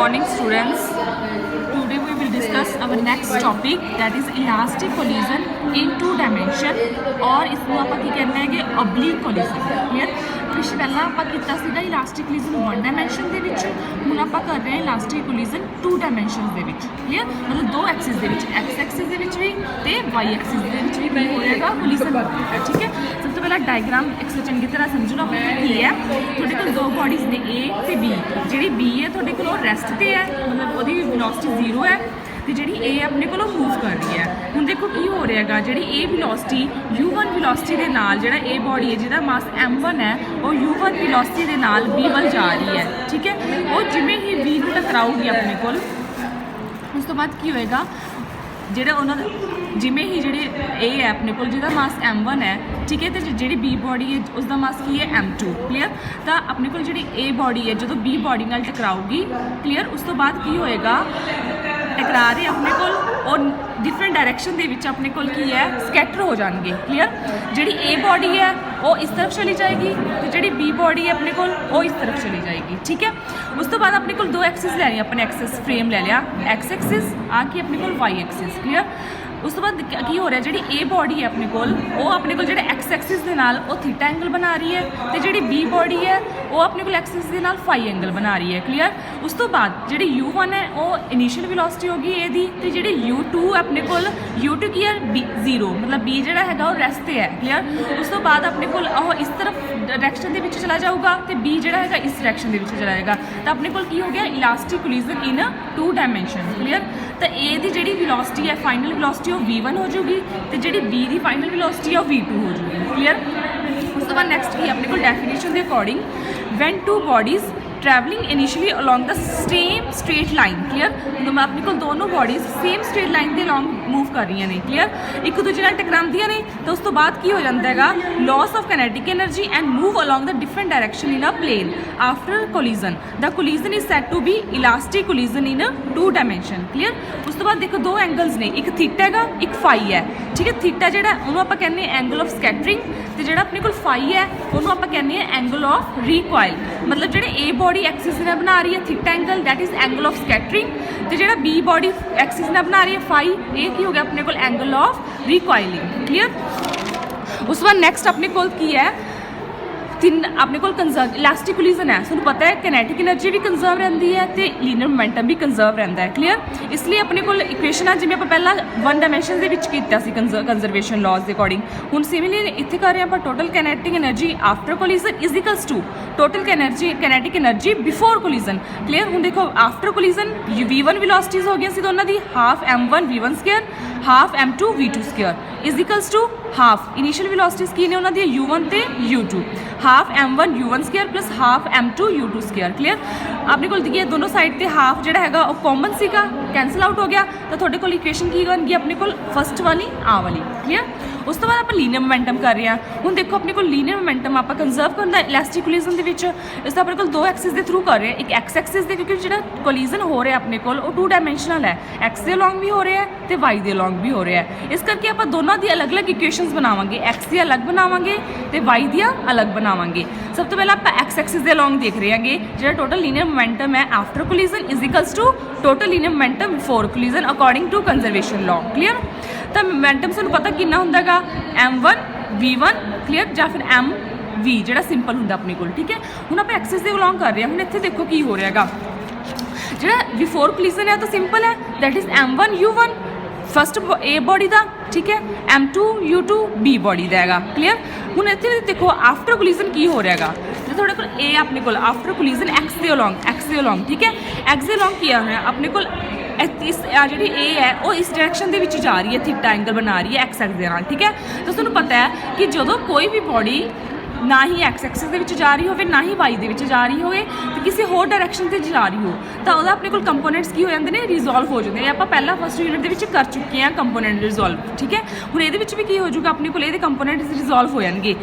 morning students. Today we will discuss our next topic, that is elastic collision in two dimension, और इसको ਆਪਾਂ ਕੀ ਕਹਿੰਦੇ ਹੈਗੇ oblique collision. Clear? ਪਿਛੇ ਪਹਿਲਾਂ ਆਪਾਂ ਕੀਤਾ ਸੀਗਾ elastic collision one dimension ਦੇ ਵਿੱਚ, ਹੁਣ ਆਪਾਂ ਕਰ ਰਹੇ ਹਾਂ elastic collision two dimensions ਦੇ ਵਿੱਚ. Clear? ਮਤਲਬ ਦੋ ਐਕਸਿਸ ਦੇ ਵਿੱਚ, x ਐਕਸਿਸ ਦੇ ਵਿੱਚ ਵੀ ਤੇ y ਐਕਸਿਸ ਦੇ ਵਿੱਚ ਵੀ ਕੀ ਹੋਏਗਾ collision ਹੋਏਗਾ. ਠੀਕ ਹੈ, ਸਭ ਤੋਂ ਪਹਿਲਾਂ ਡਾਇਗਰਾਮ ਇੱਕ ਚੰਗੀ ਤਰ੍ਹਾਂ ਸਮਝੋ ਨਾ ਕੀ ਹੈ. ਤੁਹਾਡੇ ਕੋਲ ਦੋ ਬੋਡੀਜ਼ ਨੇ A ਤੇ B. ਜਿਹੜੀ B ਹੈ ਤੁਹਾਡੇ ਕੋਲ ਉਹ ਰੈਸਟ ਤੇ ਹੈ, ਮਤਲਬ ਉਹਦੀ ਵੈਲੋਸਿਟੀ 0 ਹੈ, ਤੇ ਜਿਹੜੀ A ਆਪਣੇ ਕੋਲੋਂ ਮੂਵ ਕਰ ਰਹੀ ਹੈ. ਹੁਣ ਦੇਖੋ ਕੀ ਹੋ ਰਿਹਾ ਹੈਗਾ, ਜਿਹੜੀ A ਵੈਲੋਸਿਟੀ u1 ਵੈਲੋਸਿਟੀ ਦੇ ਨਾਲ, ਜਿਹੜਾ A ਬੋਡੀ ਹੈ ਜਿਹਦਾ ਮਾਸ m1 ਹੈ, ਉਹ u1 ਵੈਲੋਸਿਟੀ ਦੇ ਨਾਲ B ਵੱਲ ਜਾ ਰਹੀ ਹੈ. ਠੀਕ ਹੈ, ਉਹ ਜਿਵੇਂ ਹੀ B ਨੂੰ ਟਕਰਾਊਗੀ ਆਪਣੇ ਕੋਲ, ਉਸ ਤੋਂ ਬਾਅਦ ਕੀ ਹੋਏਗਾ, ਜਿਹੜਾ ਉਹਨਾਂ ਦਾ ਜਿਵੇਂ ਹੀ ਜਿਹੜੇ A ਹੈ ਆਪਣੇ ਕੋਲ ਜਿਹਦਾ ਮਾਸ m1 ਹੈ, ਠੀਕ ਹੈ, ਤੇ ਜਿਹੜੀ B ਬੋਡੀ ਹੈ ਉਸ ਦਾ ਮਾਸ ਕੀ ਹੈ m2. ਕਲੀਅਰ? ਤਾਂ ਆਪਣੇ ਕੋਲ ਜਿਹੜੀ A ਬੋਡੀ ਹੈ ਜਦੋਂ B ਬੋਡੀ ਨਾਲ ਟਕਰਾਊਗੀ, ਕਲੀਅਰ, ਉਸ ਤੋਂ ਬਾਅਦ ਕੀ ਹੋਏਗਾ, ਟਕਰਾ ਰਹੇ ਆਪਣੇ ਕੋਲ ਉਹ ਡਿਫਰੈਂਟ ਡਾਇਰੈਕਸ਼ਨ ਦੇ ਵਿੱਚ ਆਪਣੇ ਕੋਲ ਕੀ ਹੈ ਸਕੈਟਰ ਹੋ ਜਾਣਗੇ. ਕਲੀਅਰ? ਜਿਹੜੀ A ਬੋਡੀ ਹੈ ਉਹ ਇਸ ਤਰਫ ਚਲੀ ਜਾਏਗੀ ਤੇ ਜਿਹੜੀ B ਬੋਡੀ ਹੈ ਆਪਣੇ ਕੋਲ ਉਹ ਇਸ ਤਰਫ ਚਲੀ ਜਾਏਗੀ. ਠੀਕ ਹੈ, ਉਸ ਤੋਂ ਬਾਅਦ ਆਪਣੇ ਕੋਲ ਦੋ ਐਕਸਿਸ ਲੈਣੀ, ਆਪਣੇ ਐਕਸਿਸ ਫਰੇਮ ਲੈ ਲਿਆ, x ਐਕਸਿਸ ਆ ਕੀ ਆਪਣੇ ਕੋਲ y ਐਕਸਿਸ. ਕਲੀਅਰ? ਉਸ ਤੋਂ ਬਾਅਦ ਕੀ ਹੋ ਰਿਹਾ, ਜਿਹੜੀ A ਬੋਡੀ ਹੈ ਆਪਣੇ ਕੋਲ ਉਹ ਆਪਣੇ ਕੋਲ ਜਿਹੜੇ x ਐਕਸਿਸ ਦੇ ਨਾਲ ਉਹ ਥੀਟਾ ਐਂਗਲ ਬਣਾ ਰਹੀ ਹੈ, ਤੇ ਜਿਹੜੀ B ਬੋਡੀ ਹੈ ਉਹ ਆਪਣੇ ਕੋਲ ਐਕਸਿਸ ਦੇ ਨਾਲ ਫਾਈ ਐਂਗਲ ਬਣਾ ਰਹੀ ਹੈ. ਕਲੀਅਰ? ਉਸ ਤੋਂ ਬਾਅਦ ਜਿਹੜੀ u1 ਹੈ ਉਹ ਇਨੀਸ਼ੀਅਲ ਵੈਲੋਸਿਟੀ ਹੋ ਗਈ A ਦੀ, ਤੇ ਜਿਹੜੀ u2 ਆਪਣੇ ਕੋਲ u2 ਕੀ ਹੈ 0, ਮਤਲਬ B ਜਿਹੜਾ ਹੈਗਾ ਉਹ ਰੈਸਟ ਤੇ ਹੈ. ਕਲੀਅਰ? ਉਸ ਤੋਂ ਬਾਅਦ ਆਪਣੇ ਕੋਲ ਉਹ ਇਸ ਤਰਫ ਡਾਇਰੈਕਸ਼ਨ ਦੇ ਵਿੱਚ ਚਲਾ ਜਾਊਗਾ ਤੇ B ਜਿਹੜਾ ਹੈਗਾ ਇਸ ਡਾਇਰੈਕਸ਼ਨ ਦੇ ਵਿੱਚ ਚਲਾ ਜਾਏਗਾ. ਤਾਂ ਆਪਣੇ ਕੋਲ ਕੀ ਹੋ ਗਿਆ elastic ਕੋਲਿਜ਼ਨ in to dimension. Clear? ਤਾਂ A ਦੀ ਜਿਹੜੀ ਵੈਲੋਸਿਟੀ ਹੈ ਫਾਈਨਲ ਵੈਲੋਸਿਟੀ ਉਹ v1 ਹੋ ਜਾਊਗੀ, ਤੇ ਜਿਹੜੀ B ਦੀ ਫਾਈਨਲ ਵੈਲੋਸਿਟੀ ਹੈ ਉਹ v2 ਹੋ ਜਾਊਗੀ. ਕਲੀਅਰ? ਉਸ ਤੋਂ ਬਾਅਦ ਨੈਕਸਟ ਕੀ ਆਪਣੇ ਕੋਲ ਡੈਫੀਨੇਸ਼ਨ ਦੇ according, when two bodies travelling initially along the same straight line. Clear? मतलब अपने को दोनों बॉडीज सेम स्ट्रेट लाइन के अलॉन्ग मूव कर रही ने. क्लियर? एक दूजे नाल टकरांदियां ने, तो उस तो बाद की हो जाता है loss of kinetic energy and move along the different direction in a plane after collision. The collision is said to be elastic collision in two dimension. Clear? उस तो बाद देखो दो एंगल्स ने, एक थीटा हैगा एक फाई है. ठीक है, थीटा ਜਿਹੜਾ ਉਹਨੂੰ ਆਪਾਂ ਕਹਿੰਦੇ ਆ ਐਂਗਲ ਆਫ ਸਕੈਟਰਿੰਗ, ਤੇ ਜਿਹੜਾ ਆਪਣੇ ਕੋਲ ਫਾਈ ਹੈ ਉਹਨੂੰ ਆਪਾਂ ਕਹਿੰਦੇ ਆ ਐਂਗਲ ਆਫ ਰੀਕੋਇਲ. ਮਤਲਬ ਜਿਹੜੇ A ਬੋਡੀ ਐਕਸਿਸ ਨਾਲ ਬਣਾ ਰਹੀ ਹੈ theta angle, that is angle of scattering, ਤੇ ਜਿਹੜਾ B ਬੋਡੀ ਐਕਸਿਸ ਨਾਲ ਬਣਾ ਰਹੀ ਹੈ ਫਾਈ, ਇਹ ਕੀ ਹੋ ਗਿਆ ਆਪਣੇ ਕੋਲ ਐਂਗਲ ਆਫ ਰੀਕੋਇਲਿੰਗ. ਕਲੀਅਰ? ਉਸ ਤੋਂ ਬਾਅਦ ਨੈਕਸਟ ਆਪਣੇ ਕੋਲ ਕੀ ਹੈ, ਤਿੰਨ ਆਪਣੇ ਕੋਲ ਕੰਜ਼ਰਵ ਇਲਾਸਟਿਕ ਕੋਲਿਜ਼ਨ ਹੈ. ਤੁਹਾਨੂੰ ਪਤਾ ਹੈ ਕਾਈਨੈਟਿਕ ਐਨਰਜੀ ਵੀ ਕੰਜ਼ਰਵ ਰਹਿੰਦੀ ਹੈ ਤੇ ਲੀਨੀਅਰ ਮੋਮੈਂਟਮ ਵੀ ਕੰਜ਼ਰਵ ਰਹਿੰਦਾ ਹੈ. ਕਲੀਅਰ? ਇਸ ਲਈ ਆਪਣੇ ਕੋਲ ਇਕੁਏਸ਼ਨਾਂ ਜਿਵੇਂ ਆਪਾਂ ਪਹਿਲਾਂ ਵਨ ਡਾਇਮੈਂਸ਼ਨ ਦੇ ਵਿੱਚ ਕੀਤਾ ਸੀ ਕੰਜ਼ਰਵੇਸ਼ਨ ਲਾਜ਼ ਦੇ ਅਕੋਰਡਿੰਗ, ਹੁਣ ਸਿਮਿਲਰਲੀ ਇੱਥੇ ਕਰ ਰਹੇ ਆਪਾਂ total kinetic energy after collision is equals to total kinetic energy before collision. Clear? ਹੁਣ ਦੇਖੋ ਆਫਟਰ ਕੋਲਿਜ਼ਨ v1 ਵੈਲੋਸਿਟੀਜ਼ ਹੋ ਗਈਆਂ ਸੀ ਦੋਨਾਂ ਦੀ, half m1 v1 square half m2 v2 square is equals to half initial velocities ਕੀ ਨੇ ਉਹਨਾਂ ਦੀ u1 ਤੇ u2, half m1 u1 square plus half m2 u2 square. Clear? ਆਪਣੇ ਕੋਲ ਦੇਖੀਏ ਦੋਨੋਂ ਸਾਈਡ ਤੇ ਹਾਫ ਜਿਹੜਾ ਹੈਗਾ ਉਹ ਕਾਮਨ ਸੀਗਾ, ਕੈਂਸਲ ਆਊਟ ਹੋ ਗਿਆ, ਤਾਂ ਤੁਹਾਡੇ ਕੋਲ ਇਕੁਏਸ਼ਨ ਕੀ ਬਣ ਗਈ ਆਪਣੇ ਕੋਲ ਫਸਟ ਵਾਲੀ ਆ ਵਾਲੀ. ਕਲੀਅਰ? ਉਸ ਤੋਂ ਬਾਅਦ ਆਪਾਂ ਲੀਨੀਅਰ ਮੋਮੈਂਟਮ ਕਰ ਰਹੇ ਹਾਂ. ਹੁਣ ਦੇਖੋ ਆਪਣੇ ਕੋਲ ਲੀਨੀਅਰ ਮੋਮੈਂਟਮ ਆਪਾਂ ਕੰਜ਼ਰਵ ਕਰਨਾ ਇਲਾਸਟਿਕ ਕੋਲਿਜ਼ਨ ਦੇ ਵਿੱਚ, ਇਸ ਦਾ ਆਪਣੇ ਕੋਲ ਦੋ ਐਕਸਿਸ ਦੇ ਥਰੂ ਕਰ ਰਹੇ ਹਾਂ, ਇੱਕ x ਐਕਸਿਸ ਦੇ, ਕਿਉਂਕਿ ਜਿਹੜਾ ਕੋਲਿਜ਼ਨ ਹੋ ਰਿਹਾ ਆਪਣੇ ਕੋਲ ਉਹ ਟੂ ਡਾਇਮੈਂਸ਼ਨਲ ਹੈ, x ਦੇ ਅਲੋਂਗ ਵੀ ਹੋ ਰਿਹਾ ਹੈ ਤੇ y ਦੇ ਅਲੋਂਗ ਵੀ ਹੋ ਰਿਹਾ ਹੈ. ਇਸ ਕਰਕੇ ਆਪਾਂ ਦੋਨਾਂ ਦੀ ਅਲੱਗ-ਅਲੱਗ ਇਕੁਏਸ਼ਨਸ ਬਣਾਵਾਂਗੇ, x ਦੀ ਅਲੱਗ ਬਣਾਵਾਂਗੇ ਤੇ y ਦੀਆਂ ਅਲੱਗ ਬਣਾਵਾਂਗੇ. ਸਭ ਤੋਂ ਪਹਿਲਾਂ ਆਪਾਂ x ਐਕਸਿਸ ਦੇ ਅਲੋਂਗ ਦੇਖ ਰਹੇ ਹਾਂਗੇ, ਜਿਹੜਾ ਟੋਟਲ ਲੀਨੀਅਰ ਮੋਮੈਂਟਮ ਹੈ after collision is equals to total linear momentum before collision according to conservation law. Clear? ਤਾਂ ਮੋਮੈਂਟਮ ਸਾਨੂੰ ਪਤਾ ਕਿੰਨਾ ਹੁੰਦਾ ਹੈਗਾ m1 v1. ਕਲੀਅਰ? ਜਾਂ ਫਿਰ mv ਜਿਹੜਾ ਸਿੰਪਲ ਹੁੰਦਾ ਆਪਣੇ ਕੋਲ. ਠੀਕ ਹੈ, ਹੁਣ ਆਪਾਂ ਐਕਸਿਸ ਦੇ ਅਲੋਂਗ ਕਰ ਰਹੇ ਹਾਂ. ਹੁਣ ਇੱਥੇ ਦੇਖੋ ਕੀ ਹੋ ਰਿਹਾ ਹੈਗਾ, ਜਿਹੜਾ ਬਿਫੋਰ ਕੋਲਿਜ਼ਨ ਹੈ ਤਾਂ ਸਿੰਪਲ ਹੈ, that is m1 u1 first A body ਦਾ, ਠੀਕ ਹੈ, m2 u2 B ਬੋਡੀ ਦਾ ਹੈਗਾ. ਕਲੀਅਰ? ਹੁਣ ਇੱਥੇ ਦੇਖੋ ਆਫਟਰ ਕੋਲਿਜ਼ਨ ਕੀ ਹੋ ਰਿਹਾ ਹੈਗਾ, ਜੇ ਤੁਹਾਡੇ ਕੋਲ A ਆਪਣੇ ਕੋਲ ਆਫਟਰ ਕੋਲਿਜ਼ਨ x ਦੇ ਅਲੋਂਗ, ਠੀਕ ਹੈ, x ਦੇ ਅਲੋਂਗ ਕੀ ਹੋਇਆ ਆਪਣੇ ਕੋਲ ਇਸ ਜਿਹੜੀ A ਹੈ ਉਹ ਇਸ ਡਾਇਰੈਕਸ਼ਨ ਦੇ ਵਿੱਚ ਜਾ ਰਹੀ ਹੈ, ਥੀਟਾ ਐਂਗਲ ਬਣਾ ਰਹੀ ਹੈ x ਐਕਸਿਸ ਦੇ ਨਾਲ. ਠੀਕ ਹੈ, ਤਾਂ ਤੁਹਾਨੂੰ ਪਤਾ ਹੈ ਕਿ ਜਦੋਂ ਕੋਈ ਵੀ ਬੋਡੀ ਨਾ ਹੀ x ਐਕਸਿਸ ਦੇ ਵਿੱਚ ਜਾ ਰਹੀ ਹੋਵੇ ਨਾ ਹੀ y ਦੇ ਵਿੱਚ ਜਾ ਰਹੀ ਹੋਵੇ ਤੇ ਕਿਸੇ ਹੋਰ ਡਾਇਰੈਕਸ਼ਨ ਤੇ ਜਾ ਰਹੀ ਹੋ, ਤਾਂ ਉਹਦਾ ਆਪਣੇ ਕੋਲ ਕੰਪੋਨੈਂਟਸ ਕੀ ਹੋ ਜਾਂਦੇ ਨੇ, ਰਿਜ਼ੋਲਵ ਹੋ ਜਾਂਦੇ ਨੇ. ਆਪਾਂ ਪਹਿਲਾਂ ਫਸਟ ਯੂਨਿਟ ਦੇ ਵਿੱਚ ਕਰ ਚੁੱਕੇ ਹਾਂ ਕੰਪੋਨੈਂਟ ਰਿਜ਼ੋਲਵ. ਠੀਕ ਹੈ, ਹੁਣ ਇਹਦੇ ਵਿੱਚ ਵੀ ਕੀ ਹੋ ਜਾਊਗਾ ਆਪਣੇ ਕੋਲ, ਇਹਦੇ ਕੰਪੋਨੈਂਟਸ ਰਿਜ਼ੋਲਵ ਹੋ ਜਾਣਗੇ.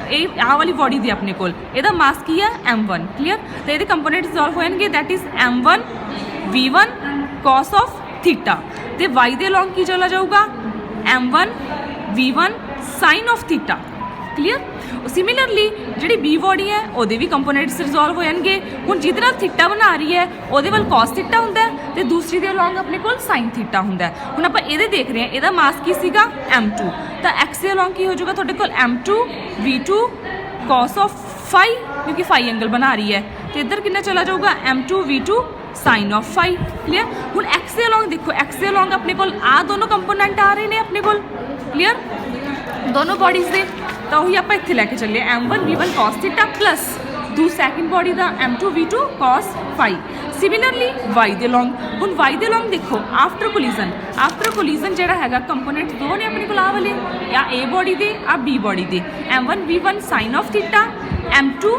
ਇਹ ਆਹ ਵਾਲੀ ਬੋਡੀ ਦੀ ਆਪਣੇ ਕੋਲ ਇਹਦਾ ਮਾਸ ਕੀ ਹੈ m1. ਕਲੀਅਰ? ਤੇ ਇਹਦੇ ਕੰਪੋਨੈਂਟ ਰਿਜ਼ੋਲਵ ਹੋ ਜਾਣਗੇ, that is m1 v1 cos of theta, ਤੇ y ਦੇ ਅਲੋਂਗ ਕੀ ਚਲਾ ਜਾਊਗਾ m1 v1 sin of theta. Clear. Similarly जी बी बॉडी है वो भी कंपोनेंट्स रिजोल्व हो जाएंगे। हुण जिहदे नाल थीटा बना रही है ਉਹਦੇ ਵੱਲ cos थीटा ਹੁੰਦਾ है ਤੇ दूसरी ਦੇ ਅਲੋਂਗ ਆਪਣੇ ਕੋਲ sin थीटा ਹੁੰਦਾ है। ਹੁਣ ਆਪਾਂ ਇਹਦੇ ਦੇਖ ਰਹੇ ਹਾਂ ਇਹਦਾ ਮਾਸ ਕੀ ਸੀਗਾ m2 ਤਾਂ x ਦੇ ਅਲੋਂਗ ਕੀ ਹੋ ਜਾਊਗਾ ਤੁਹਾਡੇ ਕੋਲ m2 v2 cos of phi क्योंकि phi एंगल बना रही है तो इधर कितना चला जाऊगा m2 v2 sin of phi। Clear. हुण x ਦੇ ਅਲੋਂग देखो x ਦੇ ਅਲੋਂग ਆਪਣੇ ਕੋਲ ਆ ਦੋਨੋਂ ਕੰਪੋਨੈਂਟ ਆ ਰਹੇ ਨੇ ਆਪਣੇ ਕੋਲ। क्लीयर। दोनों बॉडीज़ दे तो वही आप इत्थे लैके चलिए m1 v1 cos theta plus second body का m2 v2 cos phi। Similarly y दे लॉन्ग हुण y दे लॉन्ग देखो आफ्टर कोलिजन जिहड़ा हैगा कंपोनेंट दो ने अपने कोल आ वाले या a बॉडी दे आ b बॉडी दे m1 v1 sin of theta m2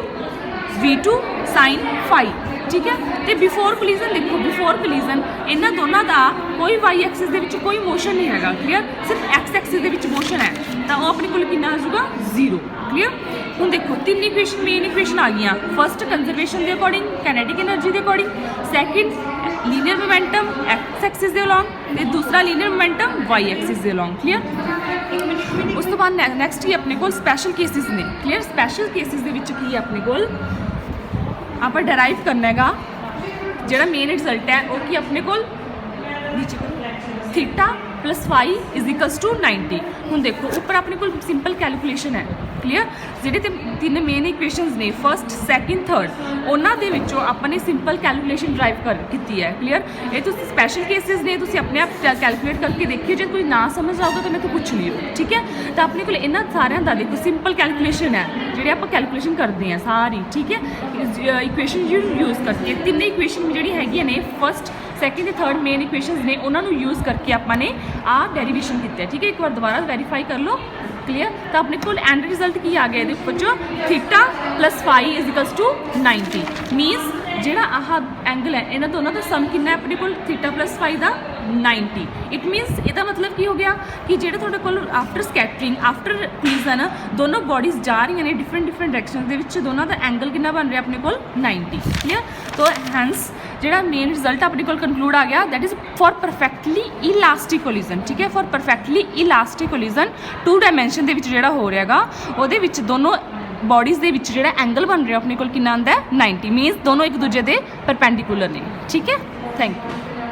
v2 sin phi। ठीक है। तो बिफोर कोलिजन देखो बिफोर कोलिजन इन्हां दोनों का कोई वाई एक्सिस दे विच कोई मोशन नहीं हैगा। क्लीयर। सिर्फ एक्स एक्सिस दे विच मोशन है तो वो अपने कोल कितना आ जाऊगा 0। क्लीयर। हुण देखो तीन इक्वेशन मेन इक्वेशन आ गई। फर्स्ट कंजरवेशन के अकॉर्डिंग कैनेटिक एनर्जी के according, second linear momentum x axis के अलोंग ते दूसरा लीनियर मोमेंटम वाई एक्सिस के अलोंग। क्लीयर। उस तो बाद नैक्सट ही अपने कोल स्पैशल केसिस ने। क्लीयर। स्पैशल केसिस दे विच की अपने कोल आप डराइव करना है जोड़ा मेन रिजल्ट है वो कि अपने को theta plus phi is equals to 90। हुण देखो ऊपर अपने को सिंपल कैलकुलेशन है। क्लीयर। जिहड़े तीन मेन इक्वेशनस ने फर्स्ट सैकेंड थर्ड उन्हां दे विचों अपने सिंपल कैलकुलेशन ड्राइव कर की है। क्लीयर। ये तो स्पैशल केसिस ने तुसीं अपने आप कैलकुलेट करके देखिए जो कोई ना समझ आऊगा तो मैं तो पूछ लियो। ठीक है। तो अपने को इन्हां सारियां दा देखो सिंपल कैलकुलेशन है जिहड़ी आपां कैलकुलेशन करते हैं सारी। ठीक है। इक्वेशन यूज़ करके तीन इक्वेशन जिहड़ी हैगियां ने फर्स्ट सैकेंड ते थर्ड मेन इक्वेशनस ने उन्होंने यूज़ करके आपने आ डेरीवेशन किया। ठीक है। एक बार दोबारा वेरीफाई कर लो। क्लीयर। तो अपने को एंड रिजल्ट की आ गया ये बच्चों theta plus phi is equals to 90 minus जोड़ा आह एंगल है इन्होंने दोनों का सम कितना है अपने को थीटा प्लस फाई का 90। इट मीनस इसका मतलब की हो गया कि जो थोड़े को आफ्टर स्कैटरिंग आफ्टर कोलिजन दोनों बॉडीज जा रही ने डिफरेंट डायरैक्शन के दोनों का एंगल कितना बन रहा अपने को 90। क्लीयर। तो हैंस जो मेन रिजल्ट अपने को कंक्लूड आ गया that is for perfectly elastic collision. ठीक है। For perfectly elastic collision 2 dimension के जो हो रहा वो दोनों बॉडीज़ के जो एंगल बन रहा अपने को कितना आंदा है 90 मीनस दोनों एक दूजे के परपेंडिकुलर ने। ठीक है। Thank you.